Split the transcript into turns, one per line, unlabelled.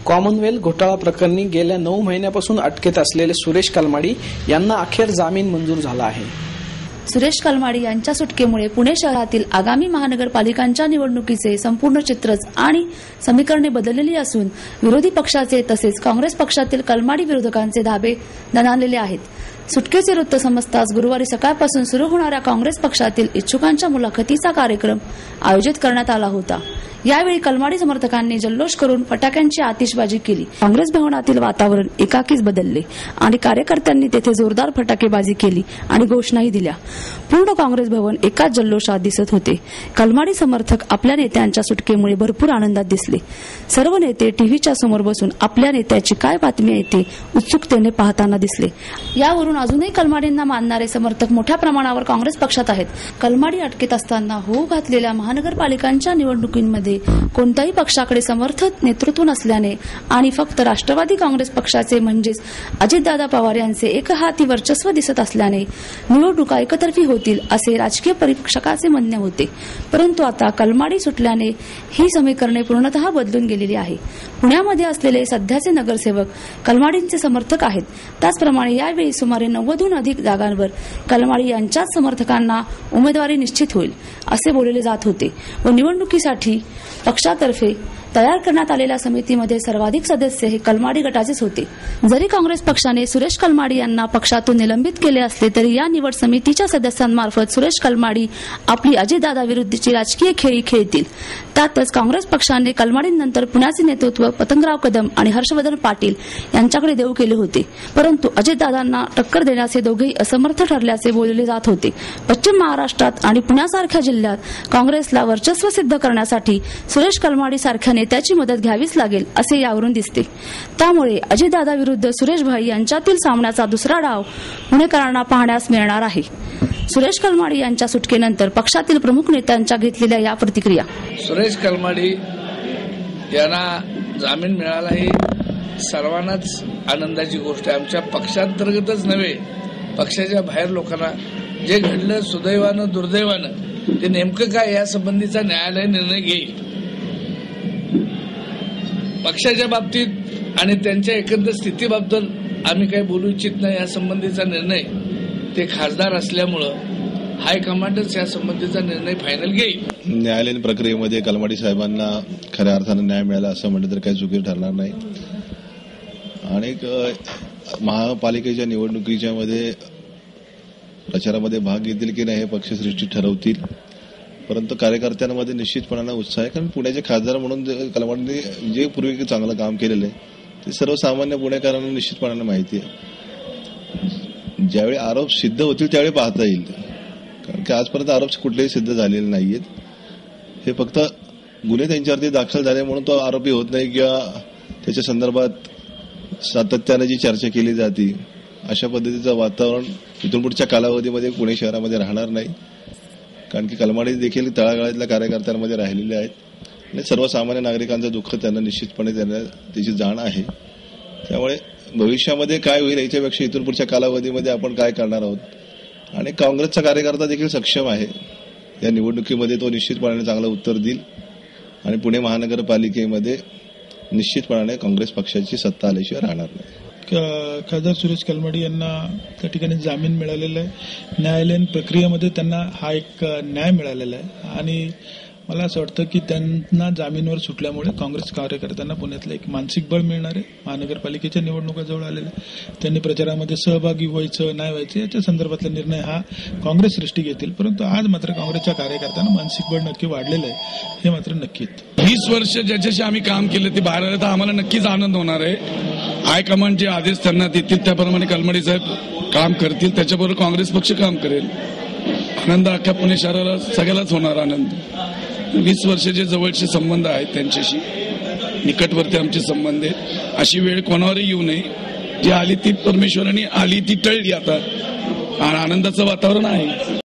Commonwealth घोटाळा प्रकरणी गेल्या 9 महिन्यापासून अटकेत असलेले सुरेश कलमाडी यांना अखेर जामीन मंजूर झाला आहे।
सुरेश कलमाडी यांच्या सुटकेमुळे पुणे शहरातील आगामी महानगरपालिकांच्या निवडणुकीचे संपूर्ण चित्रच आणि समीकरणे बदललेली असून विरोधी पक्षाचे तसेच काँग्रेस पक्षातील कलमाडी विरोधकांचे धाबे दणाणलेले आहेत। सुटकेचे वृत्त समजताच गुरुवारी सकाळपासून सुरू होणाऱ्या काँग्रेस पक्षातील इच्छुकांच्या मुलाखतीचा कार्यक्रम आयोजित करण्यात आला होता। यावेळी कलमाडी समर्थकांनी जल्लोष करून फटाक्यांची आतिषबाजी केली। काँग्रेस भवनातील वातावरण एकाकीच बदलले आणि कार्यकर्त्यांनी तेथे जोरदार फटाकेबाजी केली आणि घोषणाही दिल्या। पूर्ण काँग्रेस भवन एकाच जल्लोषात दिसत होते। कलमाडी समर्थक आपल्या नेत्यांच्या सुटकेमुळे भरपूर आनंदात दिसले। सर्व नेते टीव्हीच्या समोर बसून आपल्या नेत्याची काय बातमी येते उत्सुकतेने पाहताना दिसले। यावरून अजूनही कलमाडींना मानणारे समर्थक मोठ्या प्रमाणावर काँग्रेस पक्षात आहेत। कलमाडी अटकेत असताना होऊ घातलेल्या महानगरपालिकांच्या निवडणुकींमध्ये कोणत्याही पक्षाकडे समर्थक नेतृत्व नसल्याने आणि फक्त राष्ट्रवादी काँग्रेस पक्षाचे म्हणजेच अजितदादा पवार यांचे एकहाती वर्चस्व दिसत असल्याने निवडणुका एकतर्फी होतील असे राजकीय परीक्षकाचे म्हणणे होते। परंतु आता कलमाडी सुटल्याने ही समीकरणे पूर्णतः बदलून गेलेली आहे। पुण्यामध्ये असलेले सध्याचे नगरसेवक कलमाडींचे समर्थक आहेत। त्याचप्रमाणे यावेळी सुमारे 90हून अधिक जागांवर कलमाडी यांच्याच समर्थकांना उमेदवारी निश्चित होईल असे बोलले जात होते व निवडणुकीसाठी पक्षातर्फे तयार करण्यात आलेल्या समितीमध्ये सर्वाधिक सदस्य हे कलमाडी गटाचेच होते। जरी काँग्रेस पक्षाने सुरेश कलमाडी यांना पक्षातून निलंबित केले असले तरी या निवड समितीच्या सदस्यांमार्फत सुरेश कलमाडी आपली अजितदादा विरुद्धची राजकीय खेळी खेळतील। त्यातच काँग्रेस पक्षाने कलमाडींनंतर पुण्याचे नेतृत्व पतंगराव कदम आणि हर्षवर्धन पाटील यांच्याकडे देऊ केले होते। परंतु अजितदादांना टक्कर देण्याचे दोघेही असमर्थ ठरल्याचे बोलले जात होते। पश्चिम महाराष्ट्रात आणि पुण्यासारख्या जिल्ह्यात काँग्रेसला वर्चस्व सिद्ध करण्यासाठी सुरेश कलमाडी सारख्या नेत्याची मदत घ्यावीच लागेल असे यावरून दिसते। त्यामुळे अजितदादा विरुद्ध सुरेशभाई यांच्यातील सामन्याचा दुसरा डाव पुणेकरांना पाहण्यास मिळणार आहे। सुरेश कलमाडी यांच्या सुटकेनंतर पक्षातील प्रमुख नेत्यांच्या घेतलेल्या या प्रतिक्रिया।
सुरेश कलमाडी यांना जामीन मिळाला ही सर्वांनाच आनंदाची गोष्ट आहे। आमच्या पक्षांतर्गतच नव्हे, पक्षाच्या बाहेर लोकांना जे घडलं सुदैवानं दुर्दैवानं ते नेमकं काय यासंबंधीचा न्यायालय निर्णय घेईल। पक्षाच्या बाबतीत आणि त्यांच्या एकंदर स्थितीबाबत आम्ही काही बोलू इच्छित नाही। यासंबंधीचा निर्णय ते खासदार असल्यामुळं हायकमांडच यासंबंधीचा निर्णय फायनल घेईल।
न्यायालयीन प्रक्रियेमध्ये कलमाडी साहेबांना खऱ्या अर्थानं न्याय मिळाला असं म्हटलं तर काही चुकी ठरणार नाही। आणि महापालिकेच्या निवडणुकीच्या मध्ये प्रचारामध्ये भाग घेतील की नाही हे पक्षश्रेष्ठी ठरवतील। परंतु कार्यकर्त्यांमध्ये निश्चितपणाने उत्साह आहे, कारण पुण्याचे खासदार म्हणून कलमाडींनी जे पूर्वी चांगलं काम केलेलं आहे ते सर्वसामान्य पुणेकरांना निश्चितपणाने माहिती आहे। ज्यावेळी आरोप सिद्ध होतील त्यावेळी पाहता येईल, कारण की आजपर्यंत आरोप कुठलेही सिद्ध झालेले नाहीयेत। हे फक्त गुन्हे त्यांच्यावरती दाखल झाले म्हणून तो आरोपी होत नाही किंवा त्याच्या संदर्भात सातत्याने जी चर्चा केली जाते अशा पद्धतीचं वातावरण इथून पुढच्या कालावधीमध्ये पुणे शहरामध्ये राहणार नाही, कारण की कलमाडी देखील तळागाळातल्या कार्यकर्त्यांमध्ये राहिलेले आहेत आणि सर्वसामान्य नागरिकांचं दुःख त्यांना निश्चितपणे त्याची जाण आहे। त्यामुळे भविष्यामध्ये काय होईल याच्यापेक्षा इथून पुढच्या कालावधीमध्ये आपण काय करणार आहोत आणि काँग्रेसचा कार्यकर्ता देखील सक्षम आहे। या निवडणुकीमध्ये तो निश्चितपणाने चांगलं उत्तर देईल आणि पुणे महानगरपालिकेमध्ये निश्चितपणाने काँग्रेस पक्षाची सत्ता आल्याशिवाय राहणार नाही।
खासदार सुरेश कलमाडी यांना त्या ठिकाणी जामीन मिळालेला आहे। न्यायालयीन प्रक्रियेमध्ये त्यांना हा एक न्याय मिळालेला आहे आणि मला असं वाटतं की त्यांना जामीनवर सुटल्यामुळे काँग्रेस कार्यकर्त्यांना पुण्यातलं एक मानसिक बळ मिळणार आहे। महानगरपालिकेच्या निवडणुका जवळ आलेल्या, त्यांनी प्रचारामध्ये सहभागी व्हायचं नाही व्हायचं याच्या संदर्भातला निर्णय हा काँग्रेस श्रेष्ठी घेतील। परंतु आज मात्र काँग्रेसच्या कार्यकर्त्यांना मानसिक बळ नक्की वाढलेलं आहे, हे मात्र नक्की।
20 वर्ष ज्याच्याशी आम्ही काम केलं ते बाहेर आलं तर आम्हाला नक्कीच आनंद होणार आहे। हायकमांड जे आदेश त्यांना देतील त्याप्रमाणे कलमाडी साहेब काम करतील, त्याच्याबरोबर काँग्रेस पक्ष काम करेल। आनंद अख्ख्या पुणे शहराला सगळ्यालाच होणार आनंद। 20 वर्षाचे जवळचे संबंध आहेत त्यांच्याशी, निकटवर्ती आमचे संबंध आहेत। अशी वेळ कोणावरही येऊ नये, जी आली ती परमेश्वराने आली ती टळली आता आणि आनंदाचं वातावरण आहे।